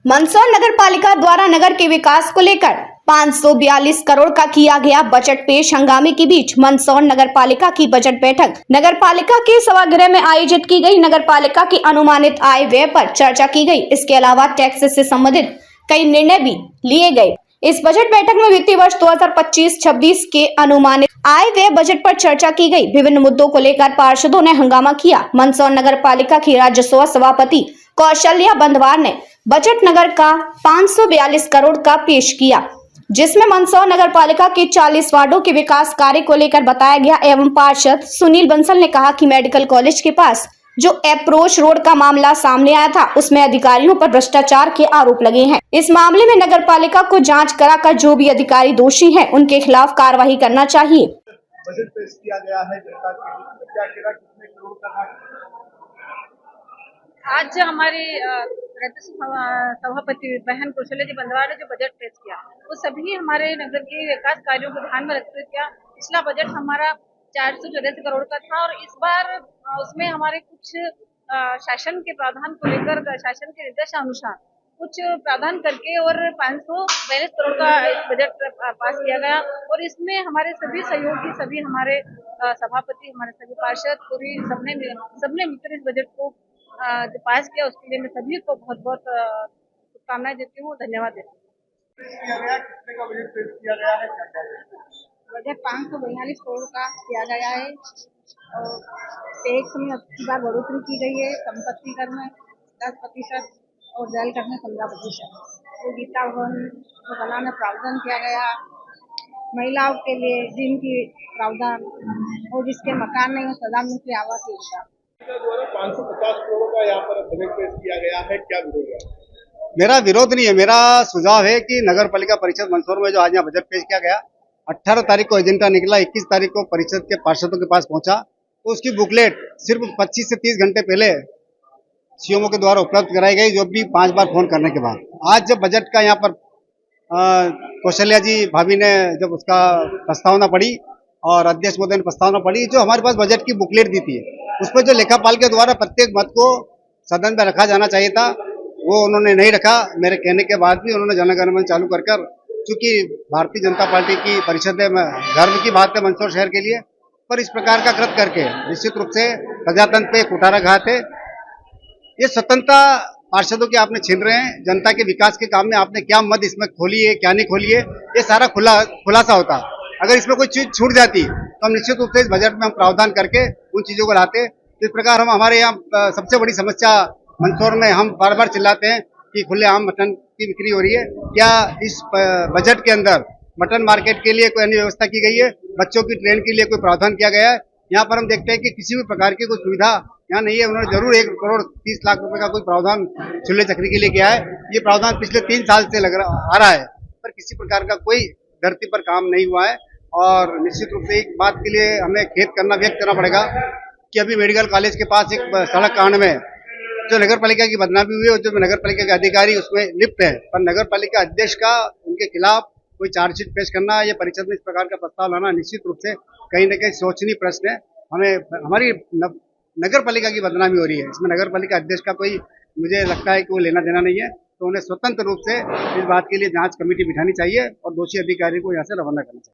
मंदसौर नगर पालिका द्वारा नगर के विकास को लेकर 542 करोड़ का किया गया बजट पेश। हंगामे के बीच मंदसौर नगर पालिका की बजट बैठक नगर पालिका के सभागृह में आयोजित की गई। नगर पालिका की अनुमानित आय व्यय पर चर्चा की गई। इसके अलावा टैक्स से संबंधित कई निर्णय भी लिए गए। इस बजट बैठक में वित्तीय वर्ष 2025-26 के अनुमानित आय व्यय बजट पर चर्चा की गई। विभिन्न मुद्दों को लेकर पार्षदों ने हंगामा किया। मंदसौर नगर पालिका की राजस्व सभापति कौशल्या बंधवार ने बजट नगर का 542 करोड़ का पेश किया, जिसमें मंदसौर नगर पालिका के 40 वार्डों के विकास कार्य को लेकर बताया गया। एवं पार्षद सुनील बंसल ने कहा कि मेडिकल कॉलेज के पास जो अप्रोच रोड का मामला सामने आया था, उसमें अधिकारियों पर भ्रष्टाचार के आरोप लगे हैं। इस मामले में नगर पालिका को जांच कराकर जो भी अधिकारी दोषी हैं, उनके खिलाफ कार्रवाई करना चाहिए। बजट पेश किया गया है जनता के बीच में, क्या कहना, कितने करोड़ का? आज हमारे सभापति बहन कौशल्या जी बंधवार ने जो बजट पेश किया, वो सभी हमारे नगर के विकास कार्यों को ध्यान में रखते किया। पिछला बजट हमारा 484 करोड़ का था और इस बार उसमें हमारे कुछ शासन के प्रावधान को लेकर, शासन के निर्देशानुसार कुछ प्रावधान करके और 542 करोड़ का बजट पास किया गया। और इसमें हमारे सभी सहयोगी, सभी हमारे सभापति, हमारे सभी पार्षद, पूरी सबने मिलकर इस बजट को जो पास किया, उसके लिए मैं सभी को बहुत बहुत शुभकामनाएं देती हूँ, धन्यवाद देती हूँ। कितने का बजट पेश किया गया है? बजट 542 करोड़ का किया गया है और टैक्स में अब की बार बढ़ोतरी की गई है। संपत्ति कर में 10% और जल कर में 15%। तो गीता भवन को बनाने प्रावधान किया गया। महिलाओं के लिए जिनकी प्रावधान और जिसके मकान नहीं हो, प्रधानमंत्री आवास योजना द्वारा 550 करोड़ का यहाँ पर बजट पेश किया गया है, क्या विरोध है? मेरा विरोध नहीं है, मेरा सुझाव है कि नगर पालिका परिषद मंदसौर में जो आज यहाँ बजट पेश किया गया, 18 तारीख को एजेंडा निकला, 21 तारीख को परिषद के पार्षदों के पास पहुंचा, तो उसकी बुकलेट सिर्फ 25 से 30 घंटे पहले सीएमओ के द्वारा उपलब्ध कराई गई, जो भी 5 बार फोन करने के बाद। आज जब बजट का यहाँ पर कौशल्या जी भाभी ने जब उसका प्रस्तावना पढ़ी और अध्यक्ष महोदय ने प्रस्तावना पढ़ी, जो हमारे पास बजट की बुकलेट दी थी, उस पर जो लेखापाल के द्वारा प्रत्येक मत को सदन में रखा जाना चाहिए था, वो उन्होंने नहीं रखा। मेरे कहने के बाद भी उन्होंने जन गण मन चालू कर चूंकि भारतीय जनता पार्टी की परिषद है, गर्व की बात है मंदसौर शहर के लिए, पर इस प्रकार का कृत्य करके निश्चित रूप से प्रजातंत्र पे कुठाराघात है। ये स्वतंत्रता पार्षदों की आपने छीन रहे हैं। जनता के विकास के काम में आपने क्या मद इसमें खोली है, क्या नहीं खोली है, ये सारा खुलासा होता। अगर इसमें कोई चीज छूट जाती तो हम निश्चित रूप से इस बजट में हम प्रावधान करके उन चीजों को लाते। इस प्रकार हम हमारे यहाँ सबसे बड़ी समस्या मंदसौर में हम बार बार चिल्लाते हैं कि खुलेआम मटन की बिक्री हो रही है। क्या इस बजट के अंदर मटन मार्केट के लिए कोई अन्य व्यवस्था की गई है? बच्चों की ट्रेन के लिए कोई प्रावधान किया गया है? यहाँ पर हम देखते हैं कि किसी भी प्रकार की कोई सुविधा यहाँ नहीं है। उन्होंने जरूर 1 करोड़ 30 लाख रुपए का कोई प्रावधान चूल्हे चक्री के लिए किया है। ये प्रावधान पिछले 3 साल से आ रहा है, पर किसी प्रकार का कोई धरती पर काम नहीं हुआ है। और निश्चित रूप से एक बात के लिए हमें व्यक्त करना पड़ेगा कि अभी मेडिकल कॉलेज के पास एक सड़क कांड में जो नगर पालिका की बदनामी हुई है और जो नगर पालिका के अधिकारी उसमें लिप्त है, पर नगर पालिका अध्यक्ष का उनके खिलाफ कोई चार्जशीट पेश करना, ये परिषद में इस प्रकार का प्रस्ताव लाना निश्चित रूप से कहीं न कहीं सोचनीय प्रश्न है। हमें हमारी नगर पालिका की बदनामी हो रही है, इसमें नगर पालिका अध्यक्ष का कोई, मुझे लगता है कि वो लेना देना नहीं है। तो उन्हें स्वतंत्र रूप से इस बात के लिए जांच कमेटी बिठानी चाहिए और दोषी अधिकारी को यहाँ से रवाना करना चाहिए।